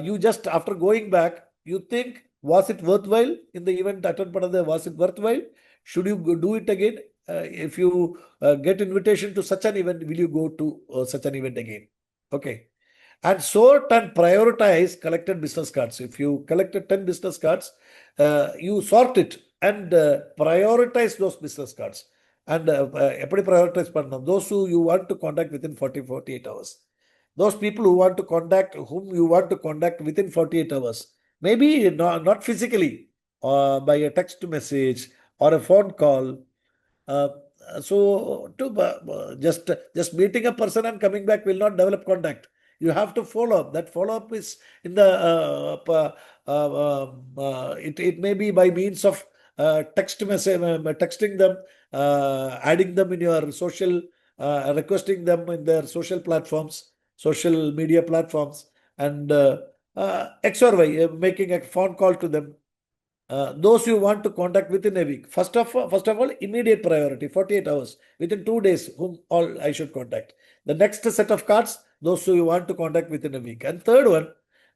you just after going back, you think, was it worthwhile in the event attend padade, was it worthwhile? Should you do it again? If you get invitation to such an event, will you go to such an event again? Okay. And sort and prioritize collected business cards. If you collected 10 business cards, you sort it and prioritize those business cards. And prioritize those who you want to contact within 48 hours. Those people whom you want to contact within 48 hours. Maybe not physically, by a text message or a phone call. So just meeting a person and coming back will not develop contact. You have to follow up. That follow up is in the it may be by means of text message, texting them, adding them in your social, requesting them in their social platforms, social media platforms, and X or Y, making a phone call to them. Those you want to contact within a week. First of all, immediate priority, 48 hours. Within 2 days, whom all I should contact. The next set of cards, those who you want to contact within a week. And third one,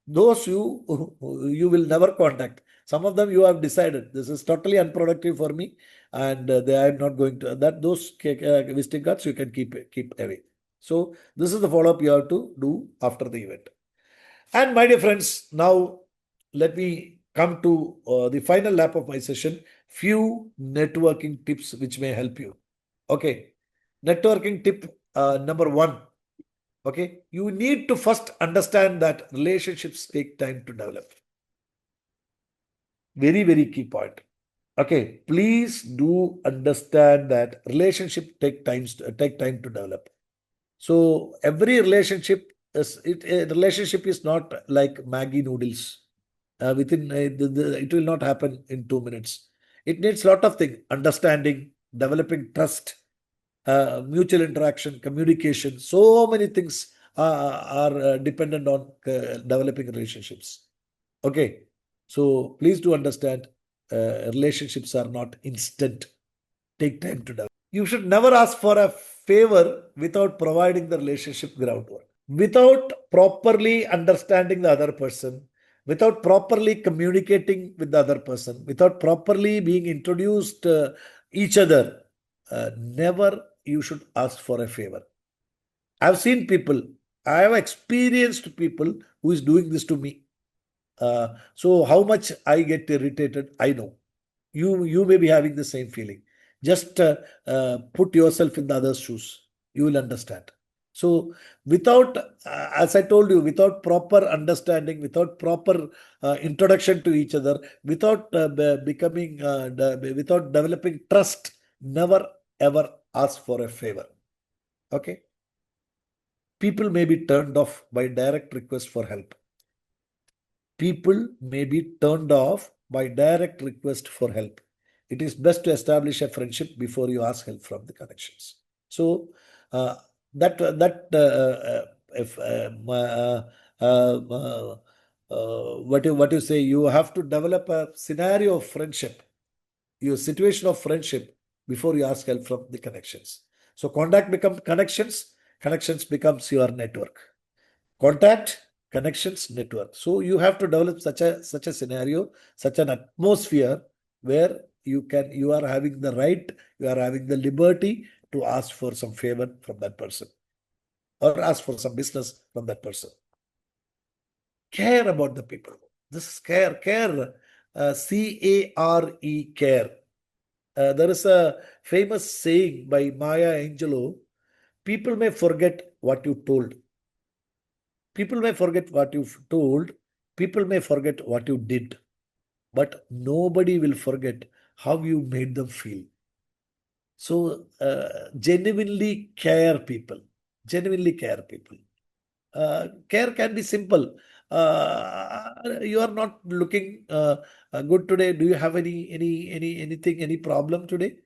those you will never contact. Some of them you have decided, this is totally unproductive for me and I am not going to, those visiting cards you can keep away. So this is the follow-up you have to do after the event. And my dear friends, now let me come to the final lap of my session. Few networking tips which may help you. Okay. Networking tip number 1. Okay. You need to first understand that relationships take time to develop. Very key point. Okay. Please do understand that relationship take time to develop. So every relationship is not like Maggie noodles. It will not happen in 2 minutes. It needs a lot of things: understanding, developing trust, mutual interaction, communication. So many things are dependent on developing relationships. Okay, so please do understand, relationships are not instant. Take time to develop. You should never ask for a favor without providing the relationship groundwork. Without properly understanding the other person, without properly communicating with the other person, without properly being introduced each other, never you should ask for a favor. I've seen people, I have experienced people who is doing this to me. So how much I get irritated, I know. You may be having the same feeling. Just put yourself in the other's shoes. You will understand. So without, as I told you, without proper understanding, without proper introduction to each other, without without developing trust, never ever ask for a favor. Okay. People may be turned off by direct request for help. People may be turned off by direct request for help. It is best to establish a friendship before you ask help from the connections. So what you say, you have to develop a scenario of friendship. your situation of friendship before you ask help from the connections. So contact becomes connections, connections becomes your network. Contact, connections, network. So you have to develop such a scenario, such an atmosphere where you are having the right, you are having the liberty to ask for some favor from that person or ask for some business from that person. Care about the people. This is care, care, C-A-R-E, care. There is a famous saying by Maya Angelou, people may forget what you told. People may forget what you've told. People may forget what you did. But nobody will forget how you made them feel. So genuinely care people. Genuinely care people. Care can be simple. You are not looking good today. Do you have any problem today?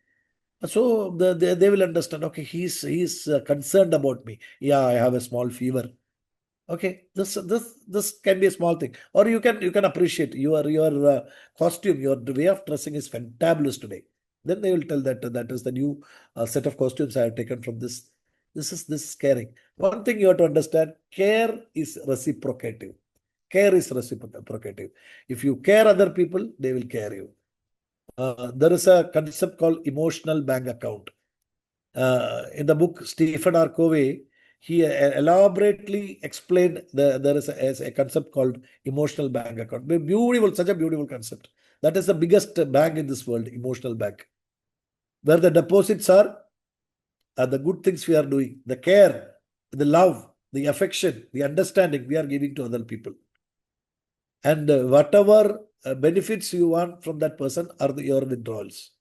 So they will understand. Okay, he's concerned about me. Yeah, I have a small fever. Okay, this can be a small thing, or you can appreciate your costume, your way of dressing is fantabulous today. Then they will tell that is the new set of costumes I have taken from this. This is caring. One thing you have to understand: care is reciprocative. Care is reciprocative. If you care other people, they will care you. There is a concept called emotional bank account. In the book Stephen R. Covey, he elaborately explained there is a concept called emotional bank account. Beautiful, such a beautiful concept. That is the biggest bank in this world, emotional bank, where the deposits are the good things we are doing, the care, the love, the affection, the understanding we are giving to other people. And whatever benefits you want from that person are your withdrawals.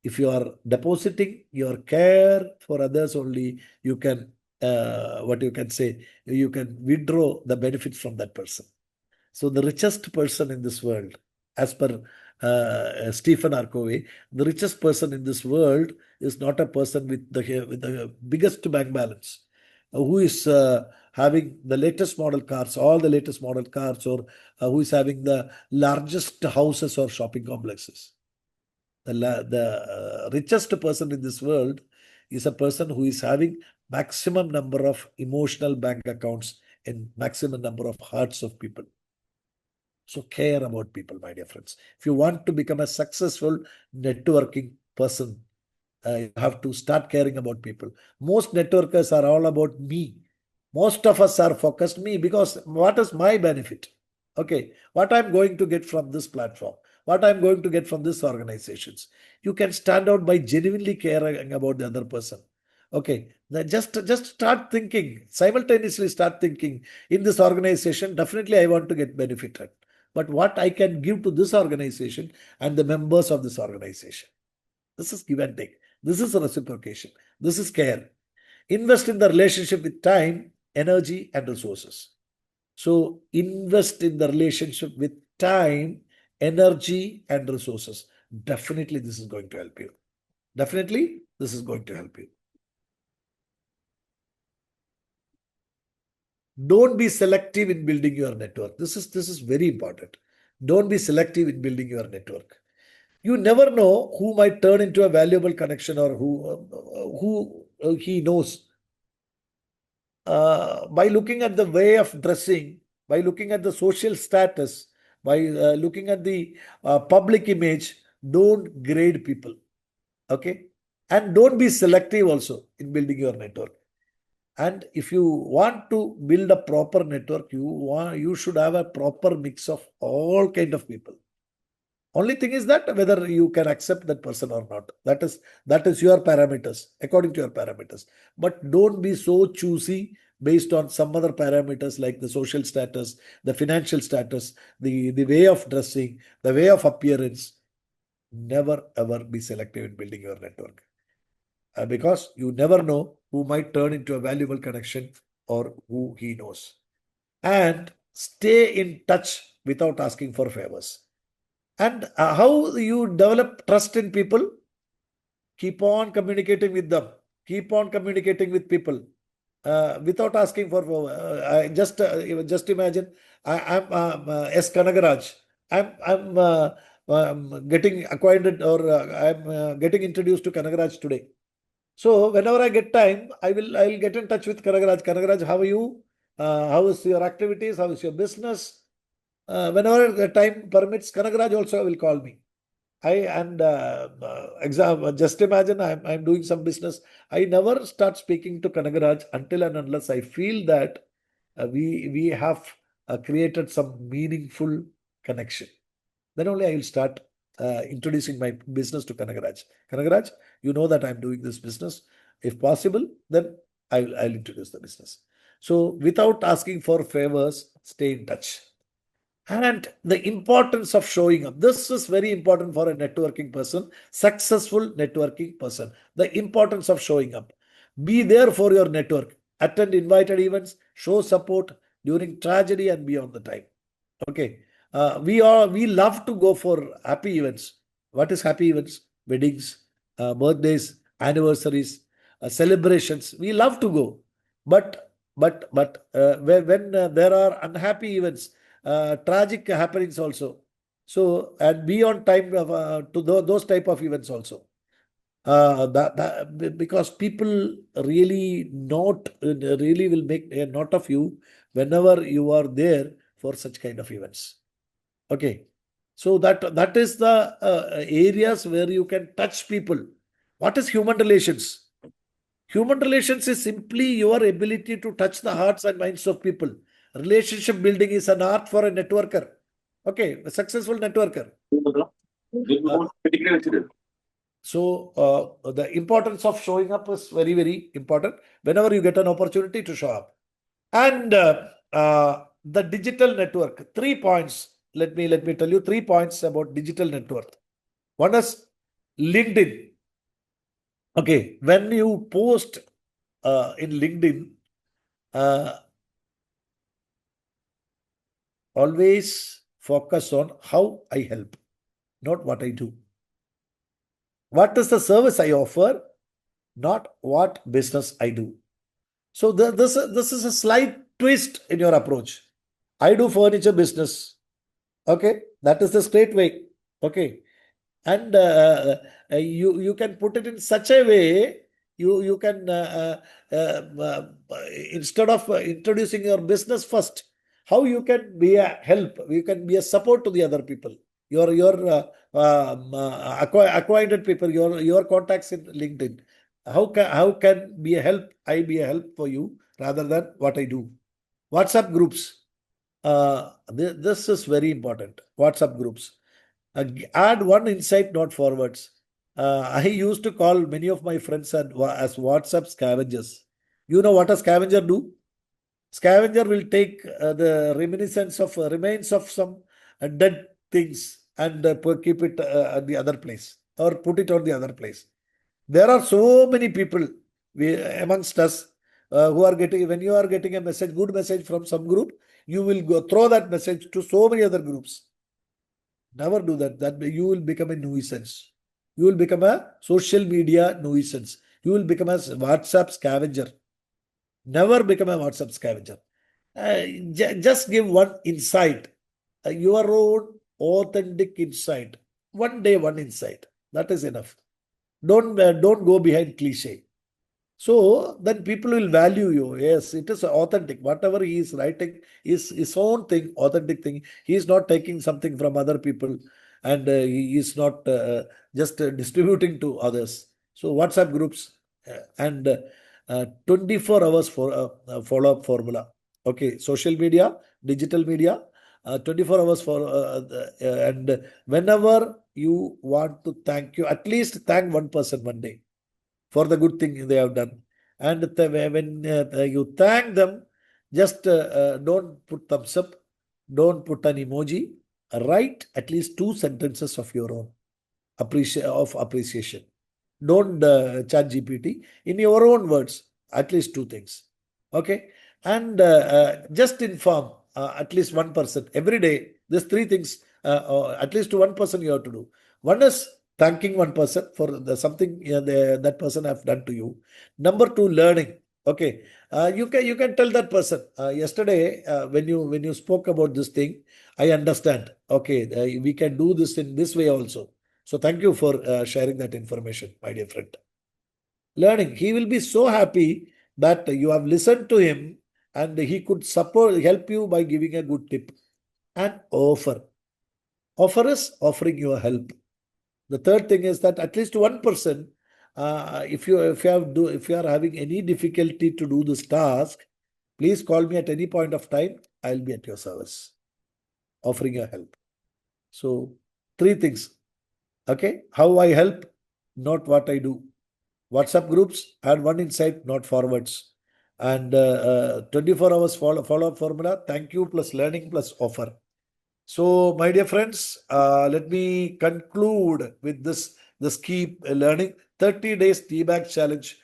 If you are depositing your care for others only, you can, what you can say, you can withdraw the benefits from that person. So the richest person in this world, as per Stephen R. Covey, the richest person in this world is not a person with the biggest bank balance, who is having the latest model cars, all the latest model cars, or who is having the largest houses or shopping complexes. The richest person in this world is a person who is having maximum number of emotional bank accounts and maximum number of hearts of people. So care about people, my dear friends. If you want to become a successful networking person, you have to start caring about people. Most networkers are all about me. Most of us are focused me because what is my benefit? Okay, what I'm going to get from this platform, what I'm going to get from this organizations. You can stand out by genuinely caring about the other person. Okay, just start thinking, simultaneously start thinking, in this organization, definitely I want to get benefited. But what I can give to this organization and the members of this organization. This is give and take. This is reciprocation. This is care. Invest in the relationship with time, energy, and resources. So invest in the relationship with time, energy, and resources. Definitely this is going to help you. Definitely this is going to help you. Don't be selective in building your network. This is very important. Don't be selective in building your network. You never know who might turn into a valuable connection or who he knows. By looking at the way of dressing, by looking at the social status, by looking at the public image, don't grade people. Okay? And don't be selective also in building your network. And if you want to build a proper network, you should have a proper mix of all kind of people. Only thing is that whether you can accept that person or not. That is your parameters, according to your parameters. But don't be so choosy based on some other parameters like the social status, the financial status, the way of dressing, the way of appearance. Never ever be selective in building your network. Because you never know who might turn into a valuable connection or who he knows. And stay in touch without asking for favors. And how you develop trust in people? Keep on communicating with them. Keep on communicating with people without asking for just imagine I'm S. Kanagaraj. I'm getting acquainted, or I'm getting introduced to Kanagaraj today. So whenever I get time, I'll get in touch with Kanagaraj. Kanagaraj, how are you? How is your activities? How is your business? Whenever the time permits, Kanagaraj also will call me. Just imagine I'm doing some business. I never start speaking to Kanagaraj until and unless I feel that we have created some meaningful connection. Then only I will start introducing my business to Kanagaraj. Kanagaraj, you know that I'm doing this business. If possible, then I'll introduce the business. So without asking for favors, stay in touch. And the importance of showing up. This is very important for a networking person, successful networking person. The importance of showing up. Be there for your network. Attend invited events, show support during tragedy and beyond the time. Okay. We love to go for happy events. What is happy events? Weddings, birthdays, anniversaries, celebrations. We love to go. But when there are unhappy events, tragic happenings also. So, and be on time to those type of events also. Because people really will make a note of you whenever you are there for such kind of events. Okay. So that is the areas where you can touch people. What is human relations? Human relations is simply your ability to touch the hearts and minds of people. Relationship building is an art for a networker. Okay, a successful networker. So the importance of showing up is very, very important whenever you get an opportunity to show up. And the digital network, 3 points. Let me tell you 3 points about digital net worth. One is LinkedIn. Okay, when you post in LinkedIn, always focus on how I help, not what I do. What is the service I offer, not what business I do. So this is a slight twist in your approach. I do furniture business. Okay, that is the straight way. Okay, and you can put it in such a way. You can instead of introducing your business first, how you can be a help, you can be a support to the other people, your acquainted people, your contacts in LinkedIn. How can be a help? I be a help for you rather than what I do. WhatsApp groups. This is very important. WhatsApp groups. Add one insight, not forwards. I used to call many of my friends as WhatsApp scavengers. You know what a scavenger do? Scavenger will take the remains of some dead things and keep it at the other place or put it on the other place. There are so many people amongst us who are getting, when you are getting a message, good message from some group, you will go throw that message to so many other groups. Never do that. That you will become a nuisance. You will become a social media nuisance. You will become a WhatsApp scavenger. Never become a WhatsApp scavenger. Just give one insight, your own authentic insight. One day, one insight. That is enough. Don't go behind cliche. So then people will value you. Yes, it is authentic. Whatever he is writing is his own thing, authentic thing. He is not taking something from other people, and he is not just distributing to others. So WhatsApp groups and 24 hours for follow-up formula. Okay, social media, digital media, 24 hours for and whenever you want to thank you, at least thank one person one day for the good thing they have done. And when you thank them, just don't put thumbs up, don't put an emoji, write at least 2 sentences of your own appreciation. Don't chat GPT, in your own words, at least 2 things. Okay, and just inform at least one person every day. These 3 things, at least to one person you have to do. One is thanking one person for something that person have done to you. Number 2, learning. Okay, you can tell that person yesterday when you spoke about this thing, I understand. Okay, we can do this in this way also. So thank you for sharing that information, my dear friend. Learning, he will be so happy that you have listened to him and he could help you by giving a good tip and offer. Offer is offering your help. The third thing is that at least one person, if you are having any difficulty to do this task, please call me at any point of time. I'll be at your service, offering your help. So three things. Okay, how I help, not what I do. WhatsApp groups, add one insight, not forwards. And 24 hours follow-up formula, thank you plus learning plus offer. So, my dear friends, let me conclude with this key learning 30 days tea bag challenge.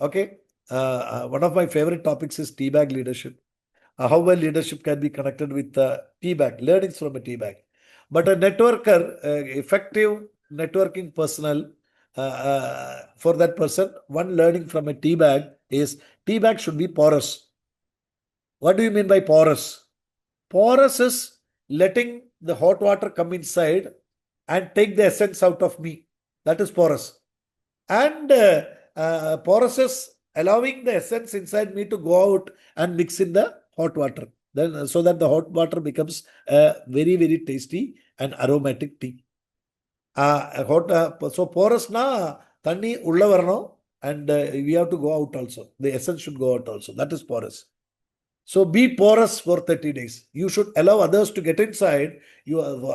Okay, one of my favorite topics is tea bag leadership. How well leadership can be connected with tea bag, learnings from a tea bag. But a networker, effective networking personnel, for that person, one learning from a tea bag is tea bag should be porous. What do you mean by porous? Porous is letting the hot water come inside and take the essence out of me. That is porous. And porous is allowing the essence inside me to go out and mix in the hot water. Then, so that the hot water becomes a very, very tasty and aromatic tea. So porous na thanni ulla varano and we have to go out also. The essence should go out also. That is porous. So be porous for 30 days. You should allow others to get inside,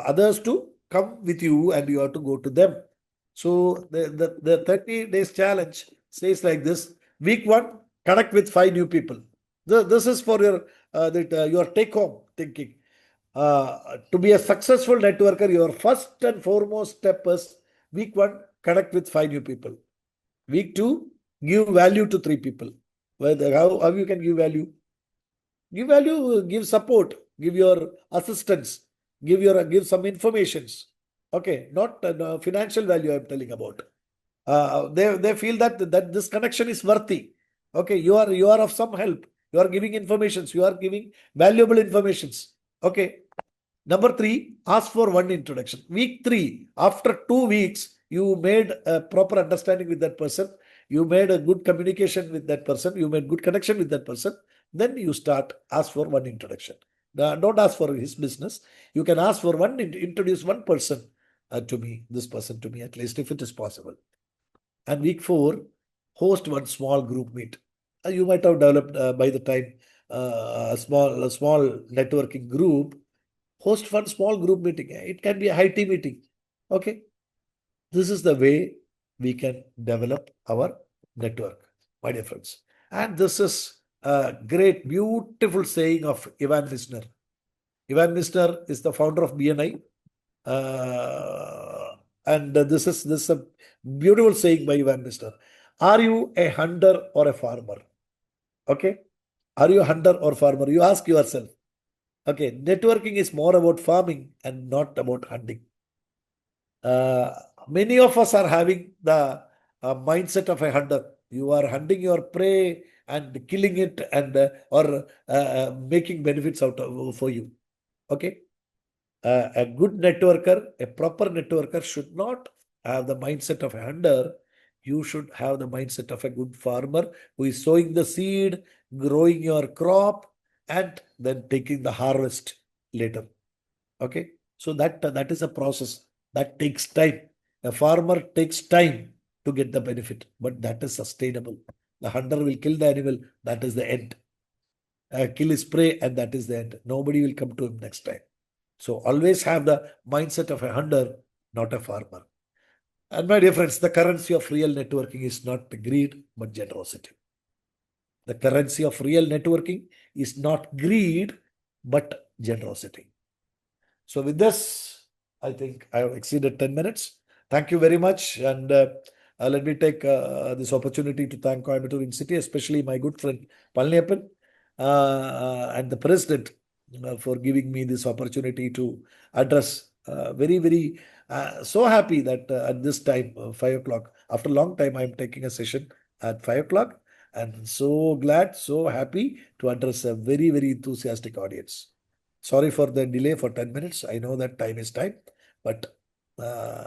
others to come with you and you have to go to them. So the 30 days challenge says like this. Week 1, connect with 5 new people. This is for your take home thinking. To be a successful networker, your first and foremost step is week 1, connect with 5 new people. Week 2, give value to 3 people. How you can give value? Give value, give support, give your assistance, give some informations. Okay, not financial value I'm telling about. They feel that this connection is worthy. Okay, you are of some help. You are giving informations. You are giving valuable informations. Okay. Number 3, ask for one introduction. Week 3, after 2 weeks, you made a proper understanding with that person. You made a good communication with that person. You made good connection with that person. Then you ask for one introduction. Don't ask for his business. You can ask for introduce one person to me, this person to me, at least if it is possible. And week 4, host one small group meet. You might have developed by the time a small networking group. Host one small group meeting. It can be a high tea meeting. Okay. This is the way we can develop our network, my dear friends. And this is a great, beautiful saying of Ivan Misner. Ivan Misner is the founder of BNI. And this is a beautiful saying by Ivan Misner. Are you a hunter or a farmer? Okay. Are you a hunter or farmer? You ask yourself. Okay, networking is more about farming and not about hunting. Many of us are having the mindset of a hunter. You are hunting your prey and killing it and or making benefits out of for you. Okay, a good networker, a proper networker should not have the mindset of a hunter. You should have the mindset of a good farmer who is sowing the seed, growing your crop, and then taking the harvest later. Okay, so that is a process that takes time. A farmer takes time to get the benefit, but that is sustainable. The hunter will kill the animal, that is the end. Kill his prey, and that is the end. Nobody will come to him next time. So always have the mindset of a hunter, not a farmer. And my dear friends, the currency of real networking is not greed, but generosity. The currency of real networking is not greed, but generosity. So with this, I think I have exceeded 10 minutes. Thank you very much. And let me take this opportunity to thank Coimbatore Indcity, especially my good friend Palniappan and the president for giving me this opportunity to address. Very so happy that at this time, 5 o'clock, after a long time, I am taking a session at 5 o'clock. And so glad, so happy to address a very, very enthusiastic audience. Sorry for the delay for 10 minutes. I know that time is time, but